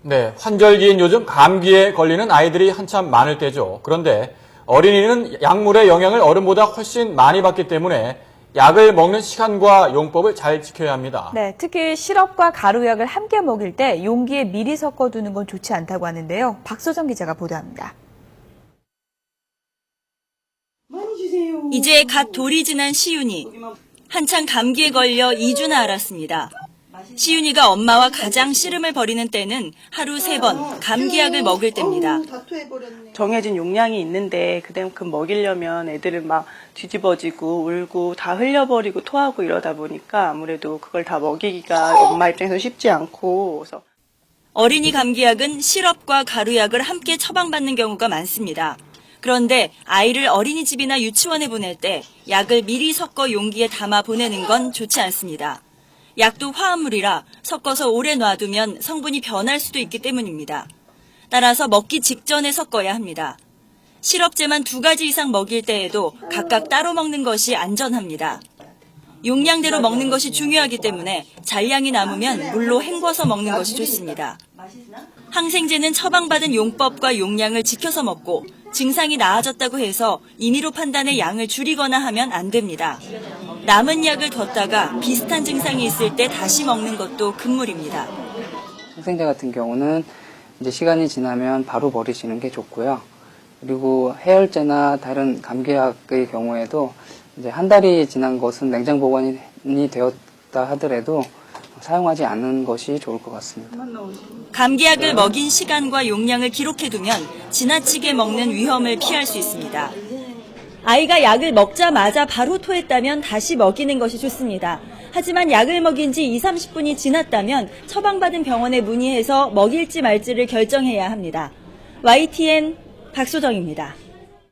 네, 환절기인 요즘 감기에 걸리는 아이들이 한참 많을 때죠. 그런데 어린이는 약물의 영향을 어른보다 훨씬 많이 받기 때문에 약을 먹는 시간과 용법을 잘 지켜야 합니다. 네, 특히 시럽과 가루약을 함께 먹일 때 용기에 미리 섞어두는 건 좋지 않다고 하는데요. 박소정 기자가 보도합니다. 이제 갓 돌이 지난 시윤이. 한창 감기에 걸려 2주나 앓았습니다. 시윤이가 엄마와 가장 씨름을 벌이는 때는 하루 3번 감기약을 먹을 때입니다. 정해진 용량이 있는데 그만큼 먹이려면 애들은 막 뒤집어지고 울고 다 흘려버리고 토하고 이러다 보니까 아무래도 그걸 다 먹이기가 엄마 입장에서 쉽지 않고. 그래서 어린이 감기약은 시럽과 가루약을 함께 처방받는 경우가 많습니다. 그런데 아이를 어린이집이나 유치원에 보낼 때 약을 미리 섞어 용기에 담아 보내는 건 좋지 않습니다. 약도 화합물이라 섞어서 오래 놔두면 성분이 변할 수도 있기 때문입니다. 따라서 먹기 직전에 섞어야 합니다. 시럽제만 2가지 이상 먹일 때에도 각각 따로 먹는 것이 안전합니다. 용량대로 먹는 것이 중요하기 때문에 잔량이 남으면 물로 헹궈서 먹는 것이 좋습니다. 항생제는 처방받은 용법과 용량을 지켜서 먹고 증상이 나아졌다고 해서 임의로 판단해 양을 줄이거나 하면 안 됩니다. 남은 약을 뒀다가 비슷한 증상이 있을 때 다시 먹는 것도 금물입니다. 항생제 같은 경우는 이제 시간이 지나면 바로 버리시는 게 좋고요. 그리고 해열제나 다른 감기약의 경우에도 이제 한 달이 지난 것은 냉장 보관이 되었다 하더라도 사용하지 않는 것이 좋을 것 같습니다. 감기약을 먹인 시간과 용량을 기록해두면 지나치게 먹는 위험을 피할 수 있습니다. 아이가 약을 먹자마자 바로 토했다면 다시 먹이는 것이 좋습니다. 하지만 약을 먹인 지 20-30분이 지났다면 처방받은 병원에 문의해서 먹일지 말지를 결정해야 합니다. YTN 박소정입니다.